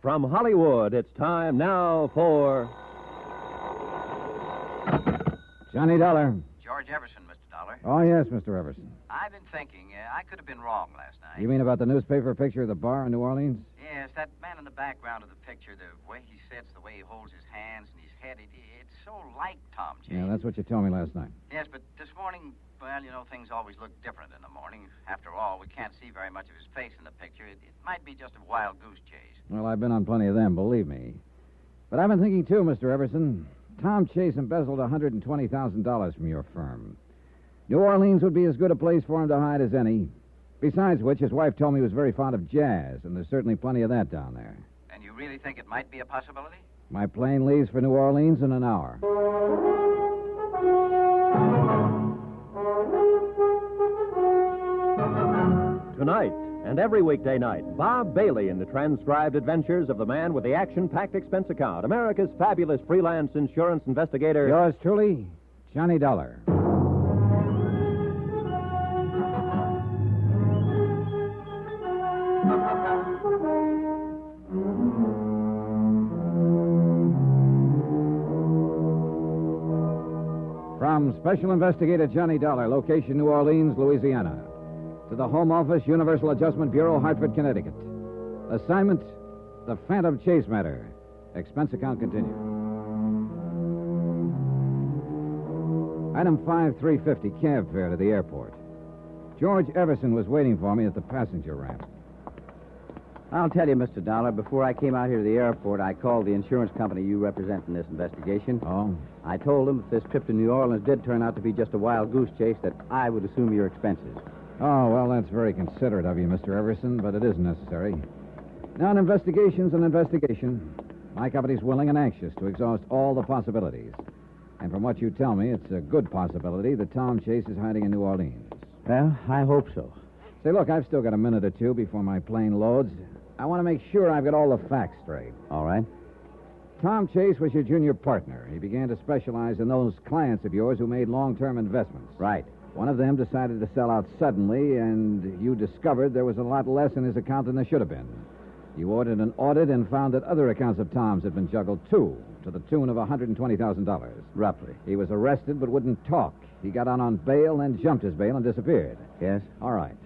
From Hollywood, it's time now for... Johnny Dollar. George Everson, Mr. Dollar. Oh, yes, Mr. Everson. I've been thinking, I could have been wrong last night. You mean about the newspaper picture of the bar in New Orleans? Yes, that man in the background of the picture, the way he sits, the way he holds his hands and his head, it's so like Tom Chase. Yeah, that's what you told me last night. Yes, but this morning, well, things always look different in the morning. After all, we can't see very much of his face in the picture. It might be just a wild goose chase. Well, I've been on plenty of them, believe me. But I've been thinking, too, Mr. Everson. Tom Chase embezzled $120,000 from your firm. New Orleans would be as good a place for him to hide as any. Besides which, his wife told me he was very fond of jazz, and there's certainly plenty of that down there. And you really think it might be a possibility? My plane leaves for New Orleans in an hour. Tonight, and every weekday night, Bob Bailey in the transcribed adventures of the man with the action-packed expense account, America's fabulous freelance insurance investigator. Yours truly, Johnny Dollar. From Special Investigator Johnny Dollar, location New Orleans, Louisiana, to the Home Office, Universal Adjustment Bureau, Hartford, Connecticut. Assignment, the Phantom Chase matter. Expense account continued. Item 5350, cab fare to the airport. George Everson was waiting for me at the passenger ramp. I'll tell you, Mr. Dollar, before I came out here to the airport, I called the insurance company you represent in this investigation. Oh? I told them if this trip to New Orleans did turn out to be just a wild goose chase, that I would assume your expenses. Oh, well, that's very considerate of you, Mr. Everson, but it isn't necessary. Now, an investigation's an investigation. My company's willing and anxious to exhaust all the possibilities. And from what you tell me, it's a good possibility that Tom Chase is hiding in New Orleans. Well, I hope so. Say, look, I've still got a minute or two before my plane loads. I want to make sure I've got all the facts straight. All right. Tom Chase was your junior partner. He began to specialize in those clients of yours who made long-term investments. Right. One of them decided to sell out suddenly, and you discovered there was a lot less in his account than there should have been. You ordered an audit and found that other accounts of Tom's had been juggled, too, to the tune of $120,000. Roughly. He was arrested but wouldn't talk. He got out on bail, then jumped his bail and disappeared. Yes? All right.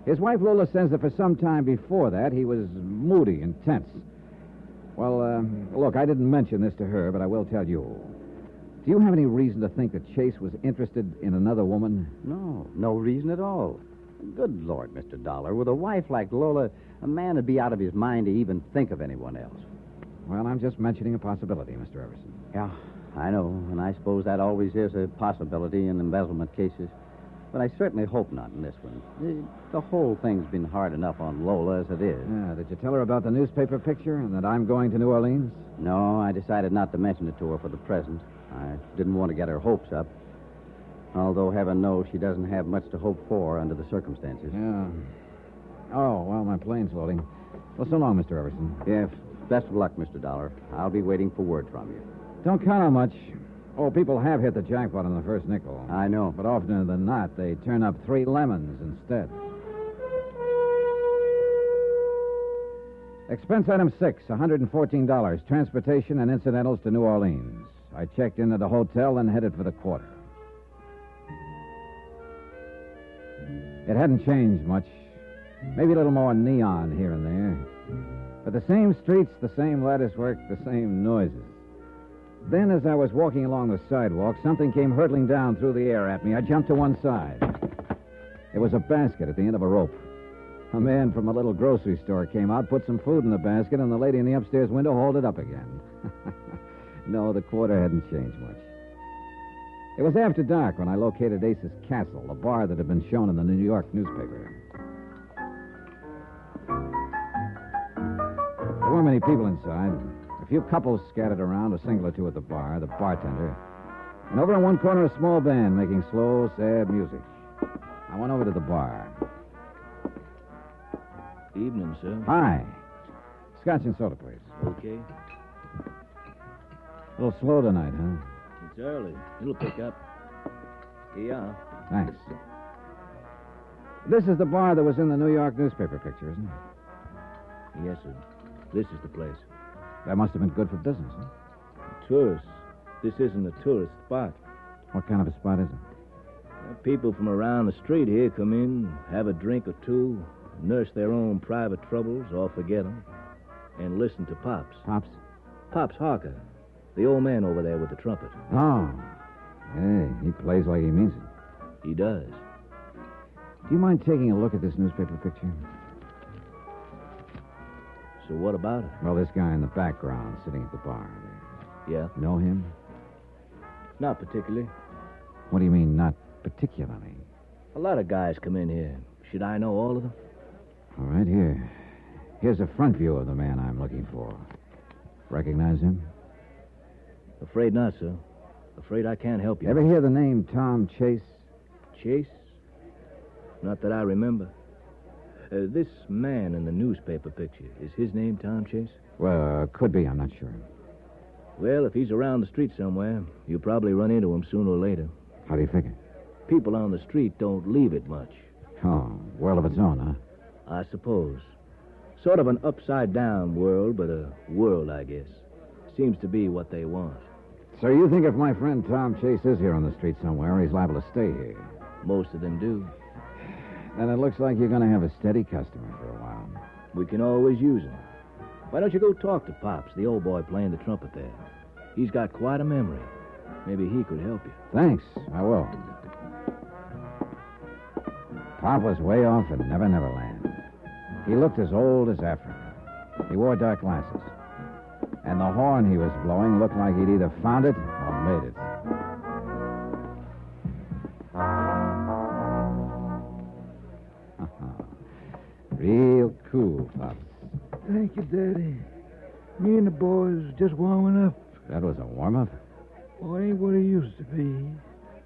His wife, Lola, says that for some time before that, he was moody and tense. Well, look, I didn't mention this to her, but I will tell you. Do you have any reason to think that Chase was interested in another woman? No reason at all. Good Lord, Mr. Dollar, with a wife like Lola, a man would be out of his mind to even think of anyone else. Well, I'm just mentioning a possibility, Mr. Everson. Yeah, I know, and I suppose that always is a possibility in embezzlement cases. But I certainly hope not in this one. The whole thing's been hard enough on Lola as it is. Yeah, did you tell her about the newspaper picture and that I'm going to New Orleans? No, I decided not to mention it to her for the present. I didn't want to get her hopes up. Although, heaven knows, she doesn't have much to hope for under the circumstances. Yeah. Oh, well, my plane's loading. Well, so long, Mr. Everson. Yes, best of luck, Mr. Dollar. I'll be waiting for word from you. Don't count on much. Oh, people have hit the jackpot on the first nickel. I know. But oftener than not, they turn up 3 lemons instead. Expense item 6, $114. Transportation and incidentals to New Orleans. I checked in at a hotel and headed for the quarter. It hadn't changed much. Maybe a little more neon here and there. But the same streets, the same latticework, the same noises. Then, as I was walking along the sidewalk, something came hurtling down through the air at me. I jumped to one side. It was a basket at the end of a rope. A man from a little grocery store came out, put some food in the basket, and the lady in the upstairs window hauled it up again. No, the quarter hadn't changed much. It was after dark when I located Ace's Castle, a bar that had been shown in the New York newspaper. There weren't many people inside. A few couples scattered around, a single or two at the bar, the bartender. And over in one corner, a small band making slow, sad music. I went over to the bar. Evening, sir. Hi. Scotch and soda, please. Okay. A little slow tonight, huh? It's early. It'll pick up. Here you are. Thanks. This is the bar that was in the New York newspaper picture, isn't it? Yes, sir. This is the place. That must have been good for business, huh? Tourists. This isn't a tourist spot. What kind of a spot is it? People from around the street here come in, have a drink or two, nurse their own private troubles or forget them, and listen to Pops. Pops? Pops Harker, the old man over there with the trumpet. Oh. Hey, he plays like he means it. He does. Do you mind taking a look at this newspaper picture? So what about it? Well, this guy in the background sitting at the bar there. Yeah? Know him? Not particularly. What do you mean, not particularly? A lot of guys come in here. Should I know all of them? All right, here. Here's a front view of the man I'm looking for. Recognize him? Afraid not, sir. Afraid I can't help you. Ever hear the name Tom Chase? Chase? Not that I remember. This man in the newspaper picture, is his name Tom Chase? Well, could be. I'm not sure. Well, if he's around the street somewhere, you'll probably run into him sooner or later. How do you figure? People on the street don't leave it much. Oh, world of its own, huh? I suppose. Sort of an upside-down world, but a world, I guess. Seems to be what they want. So you think if my friend Tom Chase is here on the street somewhere, he's liable to stay here? Most of them do. Then it looks like you're going to have a steady customer for a while. We can always use him. Why don't you go talk to Pops, the old boy playing the trumpet there? He's got quite a memory. Maybe he could help you. Thanks, I will. Pop was way off in Never Never Land. He looked as old as Africa. He wore dark glasses. And the horn he was blowing looked like he'd either found it or made it. Real cool, Pops. Thank you, Daddy. Me and the boys just warming up. That was a warm-up? Oh, it ain't what it used to be.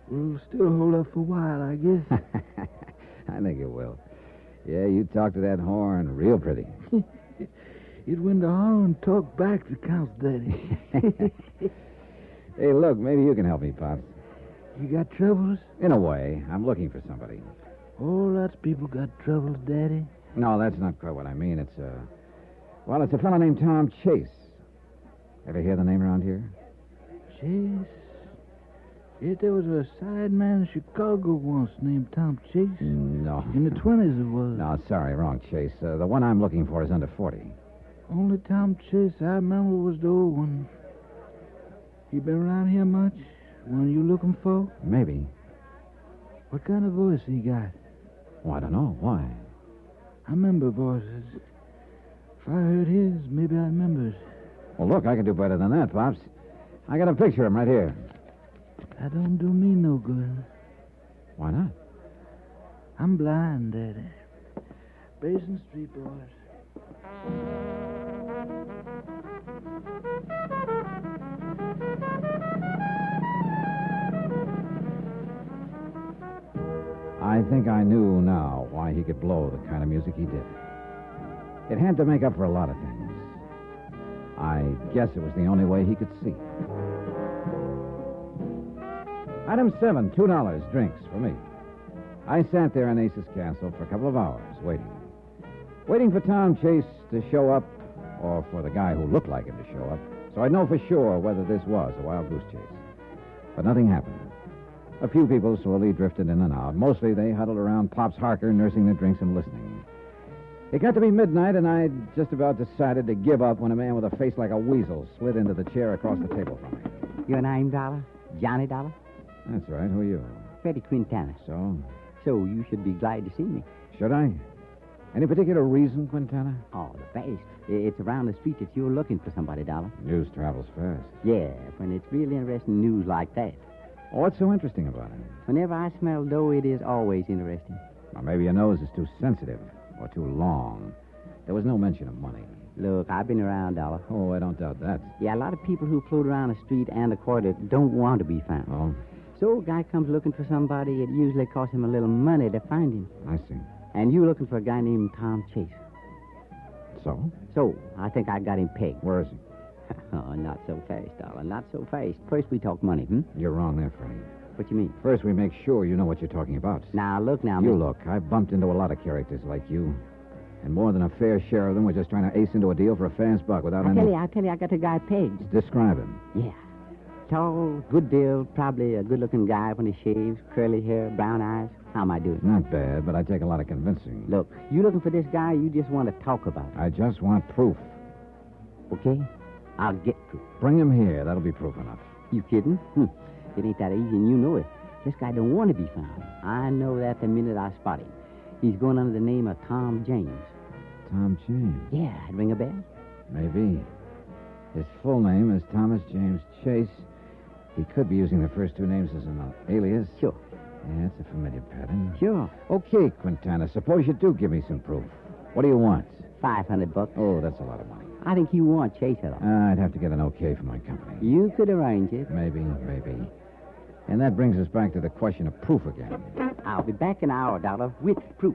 We'll still hold up for a while, I guess. I think it will. Yeah, you talk to that horn real pretty. It's when the horn talk back that counts, Daddy. Hey, look, maybe you can help me, Pops. You got troubles? In a way. I'm looking for somebody. Oh, lots of people got troubles, Daddy. No, that's not quite what I mean. It's a fellow named Tom Chase. Ever hear the name around here? Chase? Yes, there was a side man in Chicago once named Tom Chase. No. In the 20s it was. No, sorry, wrong Chase. The one I'm looking for is under 40. Only Tom Chase I remember was the old one. He been around here much? One you looking for? Maybe. What kind of voice he got? Oh, I don't know. Why? I remember voices. If I heard his, maybe I remember it. Well, look, I can do better than that, Pops. I got a picture of him right here. That don't do me no good. Why not? I'm blind, Daddy. Basin Street, boys. I think I knew now why he could blow the kind of music he did. It had to make up for a lot of things. I guess it was the only way he could see. Item 7, $2, drinks for me. I sat there in Ace's Castle for a couple of hours, waiting. Waiting for Tom Chase to show up, or for the guy who looked like him to show up, so I'd know for sure whether this was a wild goose chase. But nothing happened. A few people slowly drifted in and out. Mostly they huddled around Pops Harker, nursing their drinks and listening. It got to be midnight, and I'd just about decided to give up when a man with a face like a weasel slid into the chair across the table from me. Your name, Dollar? Johnny Dollar? That's right. Who are you? Freddie Quintana. So? So you should be glad to see me. Should I? Any particular reason, Quintana? Oh, the best. It's around the street that you're looking for somebody, Dollar. News travels fast. Yeah, when it's really interesting news like that. Oh, what's so interesting about it? Whenever I smell dough, it is always interesting. Well, maybe your nose is too sensitive or too long. There was no mention of money. Look, I've been around, Dollar. Oh, I don't doubt that. Yeah, a lot of people who float around the street and the quarter don't want to be found. Oh, So a guy comes looking for somebody, it usually costs him a little money to find him. I see. And you looking for a guy named Tom Chase. So? So, I think I got him pegged. Where is he? Oh, not so fast, Dollar. Not so fast. First we talk money, You're wrong there, Freddie. What you mean? First, we make sure you know what you're talking about. Now, look now, You mister. look. I've bumped into a lot of characters like you. And more than a fair share of them were just trying to ace into a deal for a fast buck without any... I'll tell you, I got the guy pegged. Describe him. Yeah. Tall, good build, probably a good-looking guy when he shaves, curly hair, brown eyes. How am I doing? Not bad, but I take a lot of convincing. Look, you looking for this guy, or you just want to talk about it? I just want proof. Okay? I'll get proof. Bring him here. That'll be proof enough. You kidding? It ain't that easy, and you know it. This guy don't want to be found. I know that the minute I spot him. He's going under the name of Tom James. Tom James? Yeah, I'd ring a bell. Maybe. His full name is Thomas James Chase. He could be using the first two names as an alias. Sure. Yeah, it's a familiar pattern. Sure. Okay, Quintana, suppose you do give me some proof. What do you want? $500. Oh, that's a lot of money. I think you want Chase at all. I'd have to get an okay from my company. You could arrange it. Maybe. And that brings us back to the question of proof again. I'll be back in an hour, Dollar, with proof.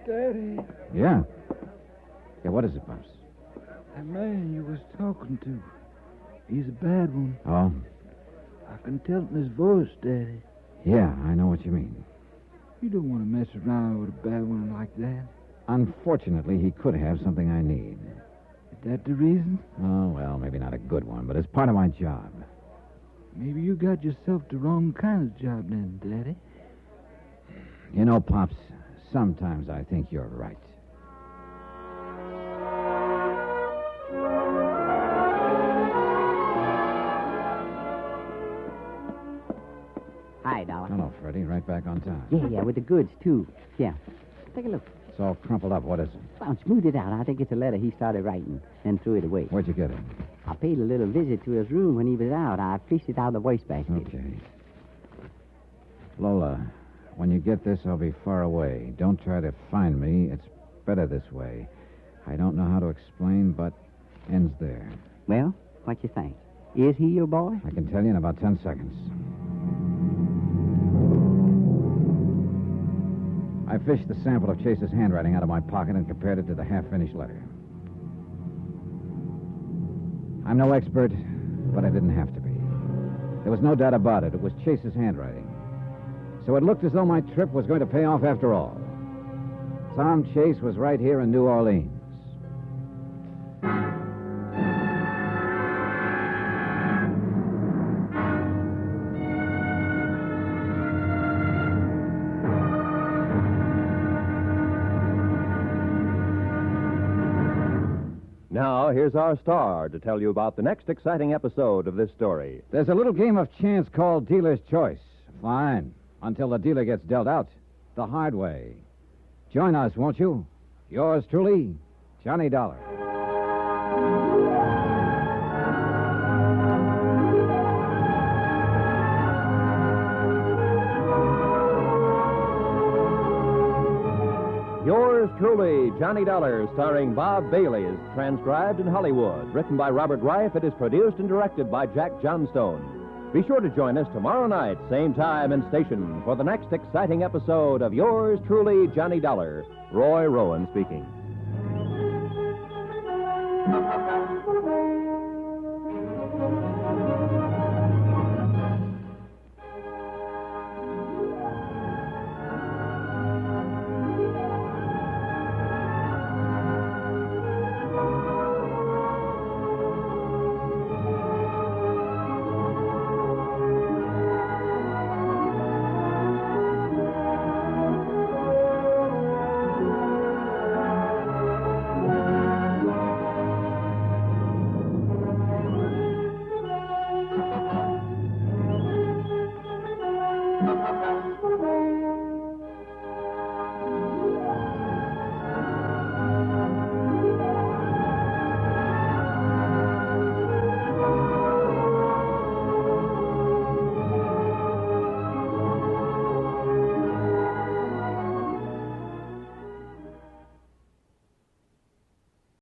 Daddy, Yeah? Yeah, what is it, Pops? that man you was talking to, he's a bad one. Oh? I can tell it in his voice, Daddy. Yeah, I know what you mean. You don't want to mess around with a bad one like that. Unfortunately, he could have something I need. Is that the reason? Oh, well, maybe not a good one, but it's part of my job. Maybe you got yourself the wrong kind of job then, Daddy. You know, Pops, sometimes I think you're right. Hi, Dollar. Hello, Freddie. Right back on time. Yeah, with the goods, too. Yeah. Take a look. It's all crumpled up. What is it? Well, smooth it out. I think it's a letter he started writing, then threw it away. Where'd you get it? I paid a little visit to his room when he was out. I fished it out of the wastebasket. Okay. Lola, when you get this, I'll be far away. Don't try to find me. It's better this way. I don't know how to explain, but ends there. Well, what you think? Is he your boy? I can tell you in about 10 seconds. I fished the sample of Chase's handwriting out of my pocket and compared it to the half-finished letter. I'm no expert, but I didn't have to be. There was no doubt about it. It was Chase's handwriting. So it looked as though my trip was going to pay off after all. Tom Chase was right here in New Orleans. Now, here's our star to tell you about the next exciting episode of this story. There's a little game of chance called Dealer's Choice. Fine. Until the dealer gets dealt out. The hard way. Join us, won't you? Yours truly, Johnny Dollar. Yours truly, Johnny Dollar, starring Bob Bailey, is transcribed in Hollywood. Written by Robert Reif, it is produced and directed by Jack Johnstone. Be sure to join us tomorrow night, same time and station, for the next exciting episode of Yours truly, Johnny Dollar. Roy Rowan speaking.